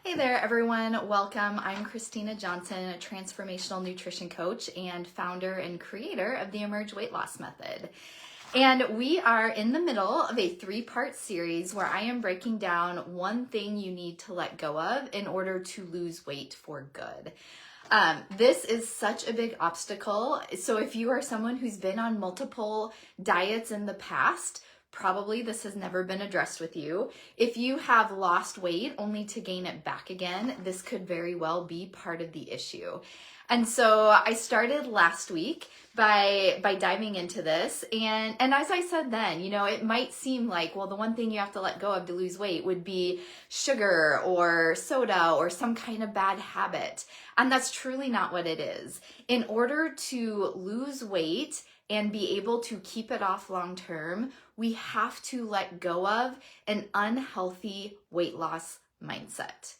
Hey there, everyone. Welcome. I'm Christina Johnson, a transformational nutrition coach and founder and creator of the Emerge Weight Loss Method. And we are in the middle of a 3-part series where I am breaking down one thing you need to let go of in order to lose weight for good. This is such a big obstacle. So if you are someone who's been on multiple diets in the past, probably this has never been addressed with you. If you have lost weight only to gain it back again, this could very well be part of the issue. And so I started last week by diving into this. And as I said then, it might seem like, well, the one thing you have to let go of to lose weight would be sugar or soda or some kind of bad habit. And that's truly not what it is. In order to lose weight and be able to keep it off long term, we have to let go of an unhealthy weight loss mindset.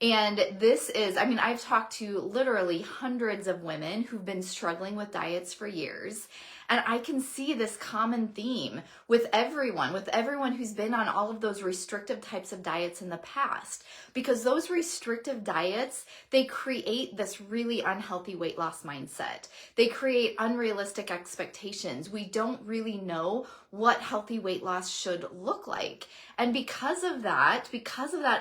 And this is, I've talked to literally hundreds of women who've been struggling with diets for years. And I can see this common theme with everyone who's been on all of those restrictive types of diets in the past. Because those restrictive diets, they create this really unhealthy weight loss mindset. They create unrealistic expectations. We don't really know what healthy weight loss should look like. And because of that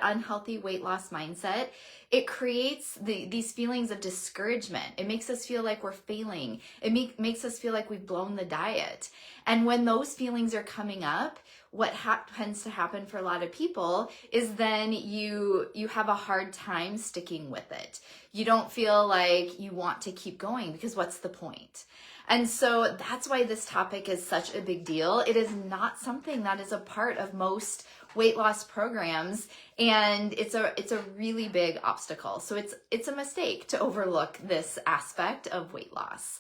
unhealthy weight loss mindset, it creates these feelings of discouragement. It makes us feel like we're failing. It makes us feel like we've blown the diet. And when those feelings are coming up, what tends to happen for a lot of people is then you have a hard time sticking with it. You don't feel like you want to keep going because what's the point? And so that's why this topic is such a big deal. It is not something that is a part of most weight loss programs, and it's a really big obstacle. So it's a mistake to overlook this aspect of weight loss.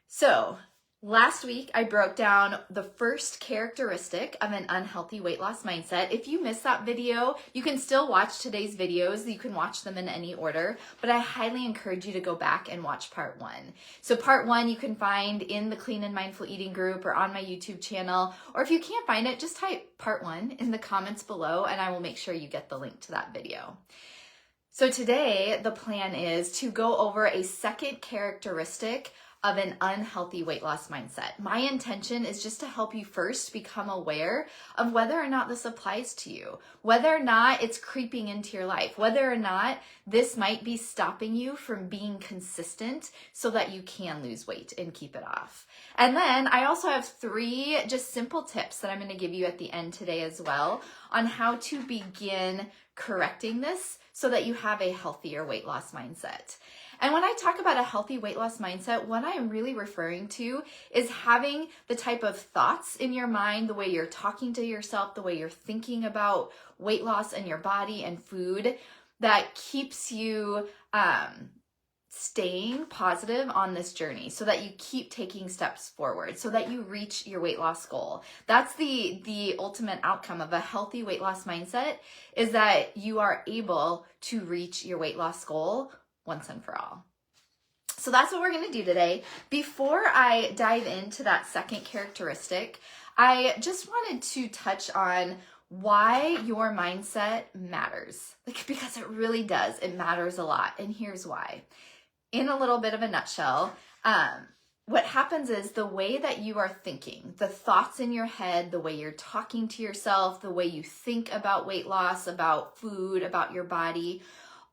So last week, I broke down the first characteristic of an unhealthy weight loss mindset. If you missed that video, you can still watch today's videos. You can watch them in any order, but I highly encourage you to go back and watch part 1. So part 1 you can find in the Clean and Mindful Eating group or on my YouTube channel, or if you can't find it, just type part 1 in the comments below and I will make sure you get the link to that video. So today, the plan is to go over a second characteristic of an unhealthy weight loss mindset. My intention is just to help you first become aware of whether or not this applies to you, whether or not it's creeping into your life, whether or not this might be stopping you from being consistent so that you can lose weight and keep it off. And then I also have 3 just simple tips that I'm going to give you at the end today as well on how to begin correcting this so that you have a healthier weight loss mindset. And when I talk about a healthy weight loss mindset, what I am really referring to is having the type of thoughts in your mind, the way you're talking to yourself, the way you're thinking about weight loss and your body and food that keeps you staying positive on this journey so that you keep taking steps forward, so that you reach your weight loss goal. That's the ultimate outcome of a healthy weight loss mindset, is that you are able to reach your weight loss goal once and for all. So that's what we're going to do today. Before I dive into that second characteristic, I just wanted to touch on why your mindset matters. Because it really does. It matters a lot. And here's why. In a little bit of a nutshell, what happens is the way that you are thinking, the thoughts in your head, the way you're talking to yourself, the way you think about weight loss, about food, about your body,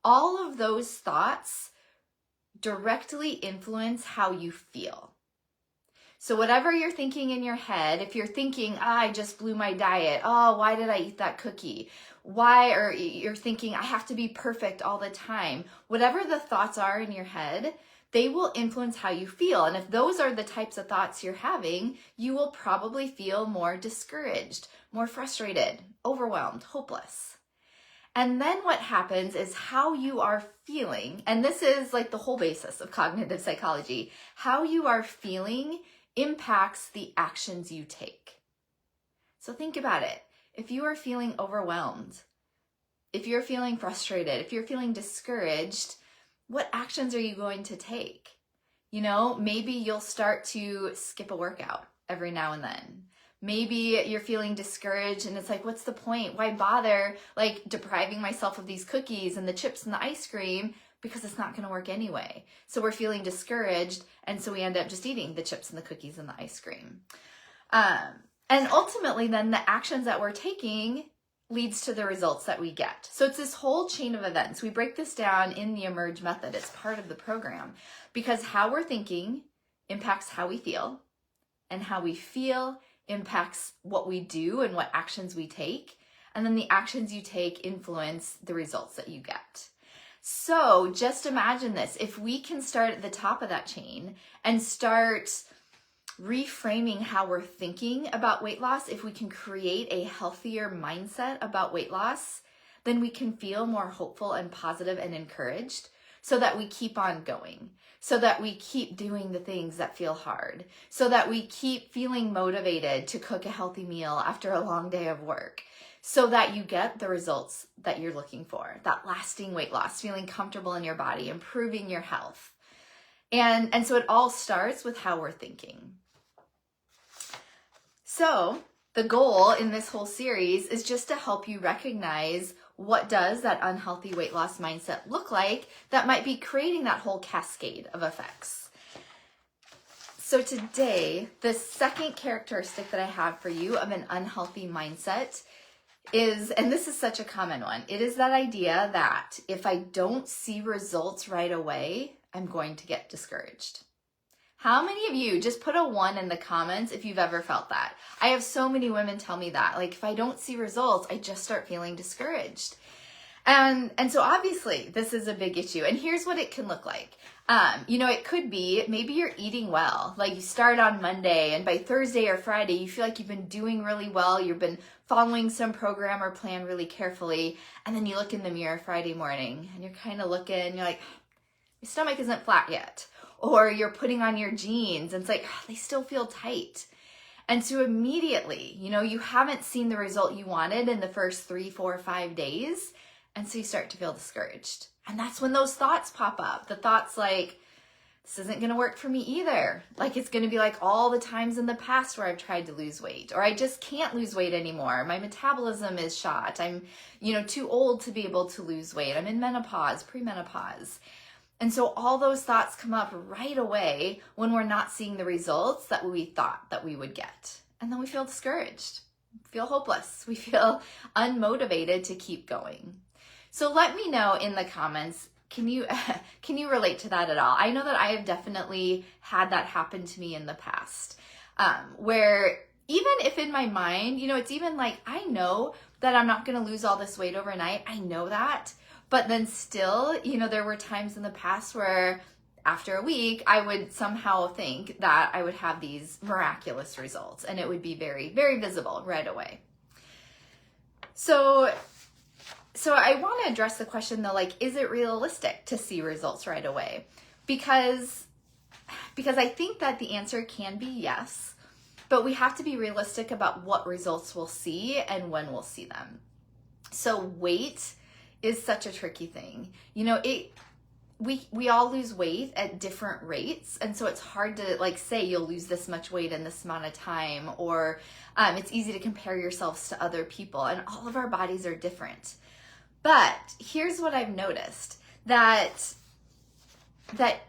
all of those thoughts directly influence how you feel. So whatever you're thinking in your head, if you're thinking, I just blew my diet. Oh, why did I eat that cookie? Why? Or you're thinking, I have to be perfect all the time. Whatever the thoughts are in your head, they will influence how you feel. And if those are the types of thoughts you're having, you will probably feel more discouraged, more frustrated, overwhelmed, hopeless. And then what happens is how you are feeling, and this is like the whole basis of cognitive psychology, how you are feeling impacts the actions you take. So think about it. If you are feeling overwhelmed, if you're feeling frustrated, if you're feeling discouraged, what actions are you going to take? Maybe you'll start to skip a workout every now and then. Maybe you're feeling discouraged and it's like, what's the point? Why bother like depriving myself of these cookies and the chips and the ice cream, because it's not going to work anyway. So we're feeling discouraged, and so we end up just eating the chips and the cookies and the ice cream. And ultimately then the actions that we're taking leads to the results that we get. So it's this whole chain of events. We break this down in the Emerge method. It's part of the program, because how we're thinking impacts how we feel, and how we feel impacts what we do and what actions we take. And then the actions you take influence the results that you get. So just imagine this. If we can start at the top of that chain and start reframing how we're thinking about weight loss, if we can create a healthier mindset about weight loss, then we can feel more hopeful and positive and encouraged, so that we keep on going, so that we keep doing the things that feel hard, so that we keep feeling motivated to cook a healthy meal after a long day of work, so that you get the results that you're looking for, that lasting weight loss, feeling comfortable in your body, improving your health. And so it all starts with how we're thinking. So the goal in this whole series is just to help you recognize, what does that unhealthy weight loss mindset look like that might be creating that whole cascade of effects. So today, the second characteristic that I have for you of an unhealthy mindset is, and this is such a common one, it is that idea that if I don't see results right away, I'm going to get discouraged. How many of you, just put a 1 in the comments if you've ever felt that? I have so many women tell me that, like, if I don't see results, I just start feeling discouraged. And so obviously this is a big issue, and here's what it can look like. It could be, maybe you're eating well, like you start on Monday and by Thursday or Friday, you feel like you've been doing really well. You've been following some program or plan really carefully. And then you look in the mirror Friday morning and you're kind of looking, you're like, my stomach isn't flat yet. Or you're putting on your jeans and it's like, they still feel tight. And so immediately, you haven't seen the result you wanted in the first 3, 4, 5 days. And so you start to feel discouraged. And that's when those thoughts pop up. The thoughts like, this isn't going to work for me either. Like, it's going to be like all the times in the past where I've tried to lose weight, or I just can't lose weight anymore. My metabolism is shot. I'm, too old to be able to lose weight. I'm in menopause, premenopause. And so all those thoughts come up right away when we're not seeing the results that we thought that we would get. And then we feel discouraged, feel hopeless. We feel unmotivated to keep going. So let me know in the comments, can you relate to that at all? I know that I have definitely had that happen to me in the past, where even if in my mind, it's even like, I know that I'm not going to lose all this weight overnight. I know that. But then still, there were times in the past where after a week, I would somehow think that I would have these miraculous results, and it would be very, very visible right away. So I want to address the question though, like, is it realistic to see results right away? Because I think that the answer can be yes, but we have to be realistic about what results we'll see and when we'll see them. So weight is such a tricky thing. We all lose weight at different rates, and so it's hard to say you'll lose this much weight in this amount of time, or it's easy to compare yourselves to other people, and all of our bodies are different. But here's what I've noticed, that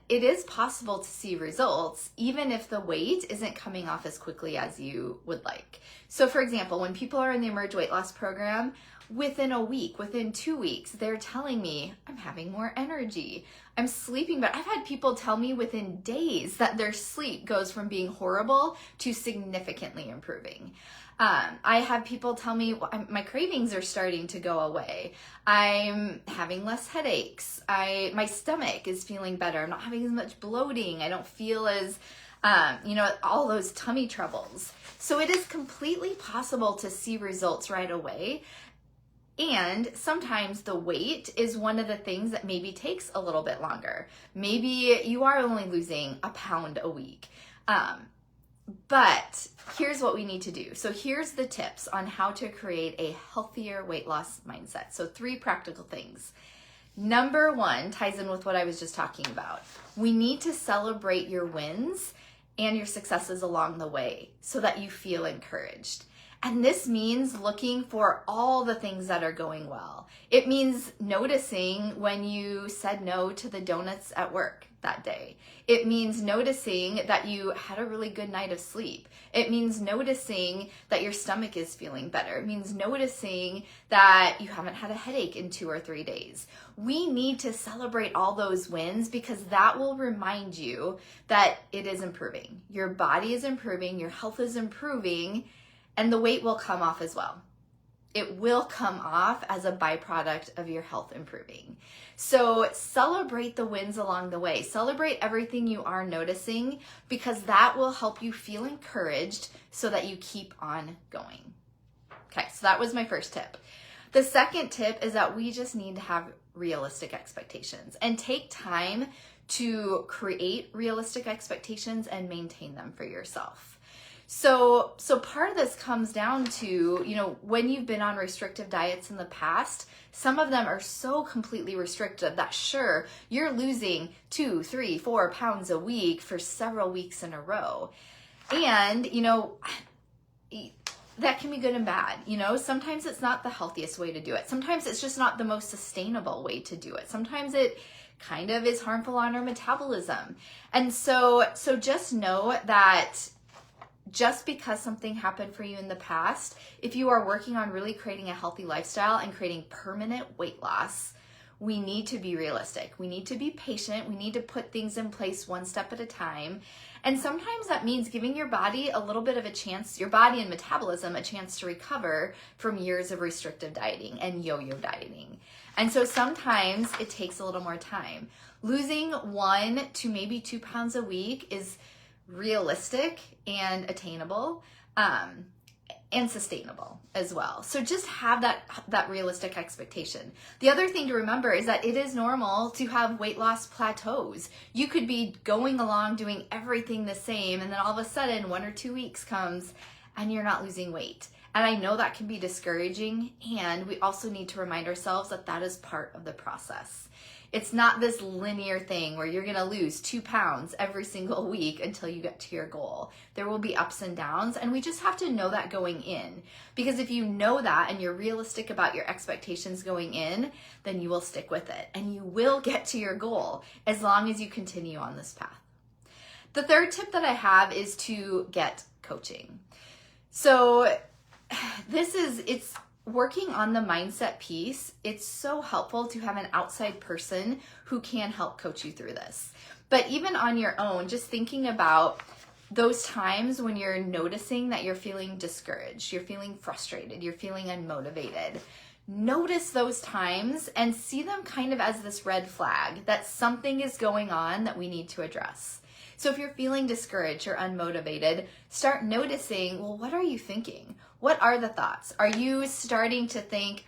it is possible to see results even if the weight isn't coming off as quickly as you would like. So for example, when people are in the Emerge Weight Loss program, within a week, within 2 weeks, they're telling me I'm having more energy, I'm sleeping better. I've had people tell me within days that their sleep goes from being horrible to significantly improving. I have people tell me my cravings are starting to go away. I'm having less headaches. My stomach is feeling better. I'm not having as much bloating. I don't feel as, all those tummy troubles. So it is completely possible to see results right away. And sometimes the weight is one of the things that maybe takes a little bit longer. Maybe you are only losing a pound a week. But here's what we need to do. So here's the tips on how to create a healthier weight loss mindset. So 3 practical things. Number 1 ties in with what I was just talking about. We need to celebrate your wins and your successes along the way so that you feel encouraged. And this means looking for all the things that are going well. It means noticing when you said no to the donuts at work that day. It means noticing that you had a really good night of sleep. It means noticing that your stomach is feeling better. It means noticing that you haven't had a headache in 2 or 3 days. We need to celebrate all those wins because that will remind you that it is improving. Your body is improving, your health is improving, and the weight will come off as well. It will come off as a byproduct of your health improving. So celebrate the wins along the way. Celebrate everything you are noticing because that will help you feel encouraged so that you keep on going. Okay, so that was my first tip. The second tip is that we just need to have realistic expectations and take time to create realistic expectations and maintain them for yourself. So part of this comes down to, when you've been on restrictive diets in the past, some of them are so completely restrictive that sure, you're losing 2, 3, 4 pounds a week for several weeks in a row. And, that can be good and bad. Sometimes it's not the healthiest way to do it. Sometimes it's just not the most sustainable way to do it. Sometimes it kind of is harmful on our metabolism. And so just know that just because something happened for you in the past, if you are working on really creating a healthy lifestyle and creating permanent weight loss, we need to be realistic. We need to be patient. We need to put things in place one step at a time. And sometimes that means giving your body a little bit of a chance, your body and metabolism, a chance to recover from years of restrictive dieting and yo-yo dieting. And so sometimes it takes a little more time. Losing 1 to maybe 2 pounds a week is realistic and attainable, and sustainable as well. So just have that realistic expectation. The other thing to remember is that it is normal to have weight loss plateaus. You could be going along doing everything the same, and then all of a sudden 1 or 2 weeks comes and you're not losing weight. And I know that can be discouraging, and we also need to remind ourselves that that is part of the process. It's not this linear thing where you're gonna lose 2 pounds every single week until you get to your goal. There will be ups and downs, and we just have to know that going in. Because if you know that and you're realistic about your expectations going in, then you will stick with it and you will get to your goal as long as you continue on this path. The third tip that I have is to get coaching. So it's working on the mindset piece. It's so helpful to have an outside person who can help coach you through this. But even on your own, just thinking about those times when you're noticing that you're feeling discouraged, you're feeling frustrated, you're feeling unmotivated. Notice those times and see them kind of as this red flag that something is going on that we need to address. So if you're feeling discouraged or unmotivated, start noticing, well, what are you thinking? What are the thoughts? Are you starting to think,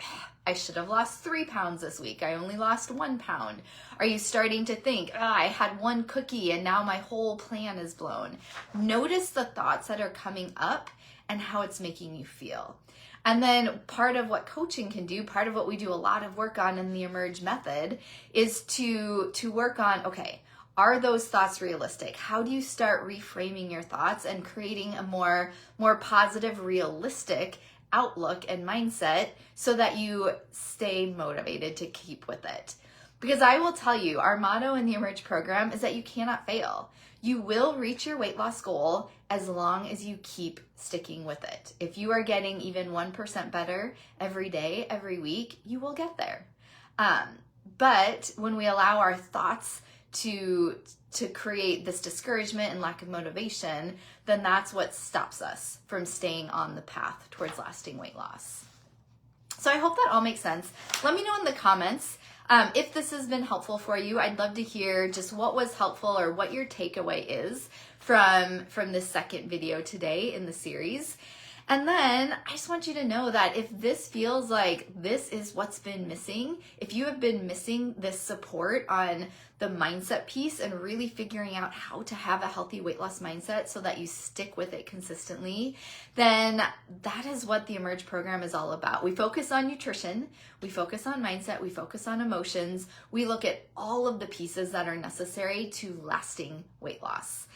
I should have lost 3 pounds this week. I only lost 1 pound. Are you starting to think, I had 1 cookie and now my whole plan is blown? Notice the thoughts that are coming up and how it's making you feel. And then part of what coaching can do, part of what we do a lot of work on in the Emerge method is to work on, okay, are those thoughts realistic? How do you start reframing your thoughts and creating a more positive, realistic outlook and mindset so that you stay motivated to keep with it? Because I will tell you, our motto in the Emerge program is that you cannot fail. You will reach your weight loss goal as long as you keep sticking with it. If you are getting even 1% better every day, every week, you will get there. But when we allow our thoughts to create this discouragement and lack of motivation, then that's what stops us from staying on the path towards lasting weight loss. So I hope that all makes sense. Let me know in the comments if this has been helpful for you. I'd love to hear just what was helpful or what your takeaway is from this second video today in the series. And then I just want you to know that if this feels like this is what's been missing, if you have been missing this support on the mindset piece and really figuring out how to have a healthy weight loss mindset so that you stick with it consistently, then that is what the Emerge program is all about. We focus on nutrition, we focus on mindset, we focus on emotions, we look at all of the pieces that are necessary to lasting weight loss.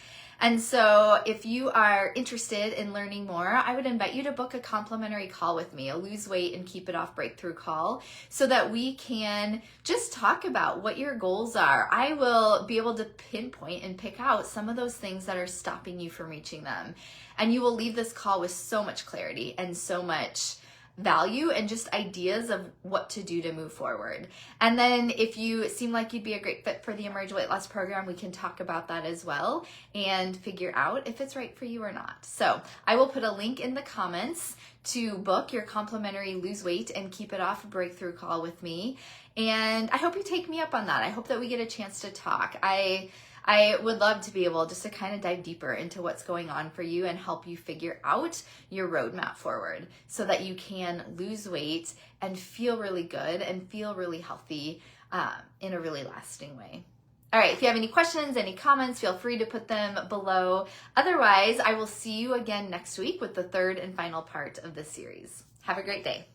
And so if you are interested in learning more, I would invite you to book a complimentary call with me, a lose weight and keep it off breakthrough call, so that we can just talk about what your goals are. I will be able to pinpoint and pick out some of those things that are stopping you from reaching them. And you will leave this call with so much clarity and so much value and just ideas of what to do to move forward. And then if you seem like you'd be a great fit for the Emerge Weight Loss program, we can talk about that as well and figure out if it's right for you or not. So I will put a link in the comments to book your complimentary lose weight and keep it off breakthrough call with me. And I hope you take me up on that. I hope that we get a chance to talk. I would love to be able just to kind of dive deeper into what's going on for you and help you figure out your roadmap forward so that you can lose weight and feel really good and feel really healthy in a really lasting way. All right, if you have any questions, any comments, feel free to put them below. Otherwise, I will see you again next week with the third and final part of this series. Have a great day.